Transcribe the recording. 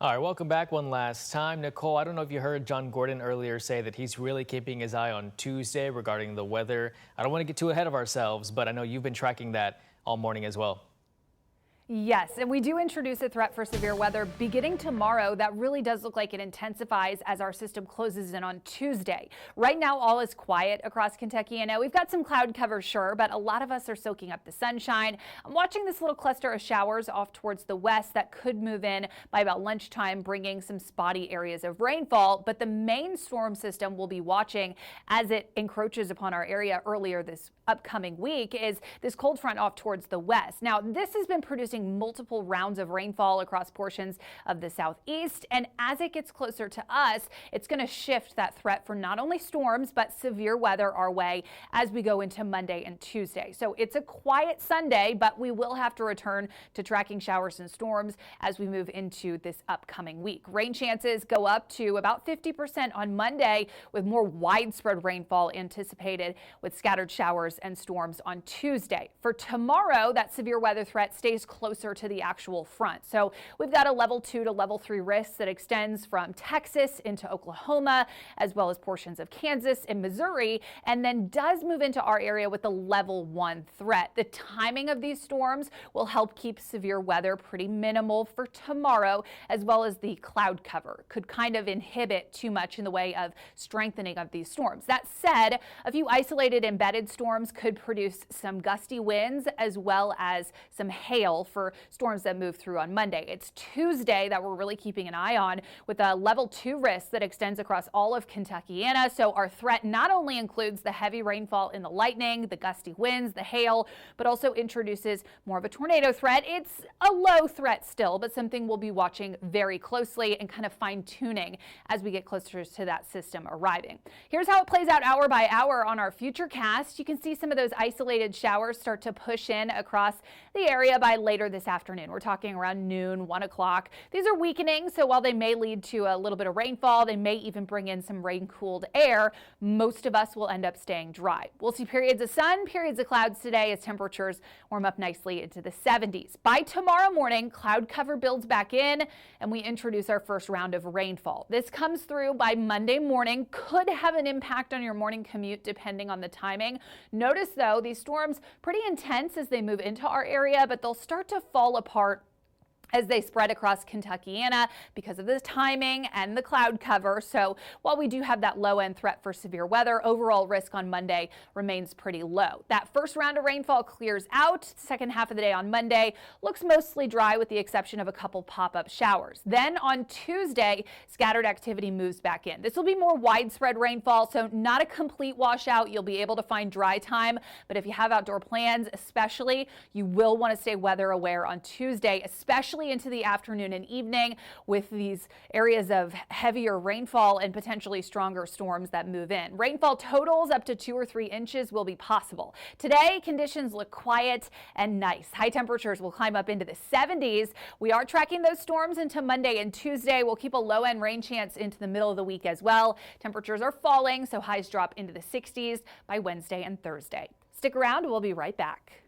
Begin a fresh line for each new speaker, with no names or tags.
All right, welcome back one last time. Nicole, I don't know if you heard John Gordon earlier say that he's really keeping his eye on Tuesday regarding the weather. I don't want to get too ahead of ourselves, but I know you've been tracking that all morning as well.
Yes, and we do introduce a threat for severe weather beginning tomorrow. That really does look like it intensifies as our system closes in on Tuesday. Right now, all is quiet across Kentucky. I know we've got some cloud cover, sure, but a lot of us are soaking up the sunshine. I'm watching this little cluster of showers off towards the west that could move in by about lunchtime, bringing some spotty areas of rainfall. But the main storm system we'll be watching as it encroaches upon our area earlier this upcoming week is this cold front off towards the west. Now, this has been producing multiple rounds of rainfall across portions of the southeast, and as it gets closer to us, it's going to shift that threat for not only storms but severe weather our way as we go into Monday and Tuesday. So it's a quiet Sunday, but we will have to return to tracking showers and storms as we move into this upcoming week. Rain chances go up to about 50% on Monday, with more widespread rainfall anticipated with scattered showers and storms on Tuesday. For tomorrow, that severe weather threat stays closer to the actual front. So we've got a level 2 to level 3 risk that extends from Texas into Oklahoma, as well as portions of Kansas and Missouri, and then does move into our area with a level 1 threat. The timing of these storms will help keep severe weather pretty minimal for tomorrow, as well as the cloud cover could kind of inhibit too much in the way of strengthening of these storms. That said, a few isolated embedded storms could produce some gusty winds as well as some hail for storms that move through on Monday. It's Tuesday that we're really keeping an eye on, with a level 2 risk that extends across all of Kentuckiana. So our threat not only includes the heavy rainfall and the lightning, the gusty winds, the hail, but also introduces more of a tornado threat. It's a low threat still, but something we'll be watching very closely and kind of fine tuning as we get closer to that system arriving. Here's how it plays out hour by hour on our futurecast. You can see some of those isolated showers start to push in across the area by later this afternoon. We're talking around noon, 1 o'clock. These are weakening, so while they may lead to a little bit of rainfall, they may even bring in some rain-cooled air. Most of us will end up staying dry. We'll see periods of sun, periods of clouds today as temperatures warm up nicely into the 70s. By tomorrow morning, cloud cover builds back in, and we introduce our first round of rainfall. This comes through by Monday morning, could have an impact on your morning commute depending on the timing. Notice, though, these storms pretty intense as they move into our area, but they'll start to fall apart as they spread across Kentuckiana because of the timing and the cloud cover. So while we do have that low-end threat for severe weather, overall risk on Monday remains pretty low. That first round of rainfall clears out. Second half of the day on Monday looks mostly dry with the exception of a couple pop-up showers. Then on Tuesday, scattered activity moves back in. This will be more widespread rainfall, so not a complete washout. You'll be able to find dry time, but if you have outdoor plans, especially, you will want to stay weather aware on Tuesday, especially into the afternoon and evening, with these areas of heavier rainfall and potentially stronger storms that move in. Rainfall totals up to 2 or 3 inches will be possible. Today, conditions look quiet and nice. High temperatures will climb up into the 70s. We are tracking those storms into Monday and Tuesday. We'll keep a low-end rain chance into the middle of the week as well. Temperatures are falling, so highs drop into the 60s by Wednesday and Thursday. Stick around. We'll be right back.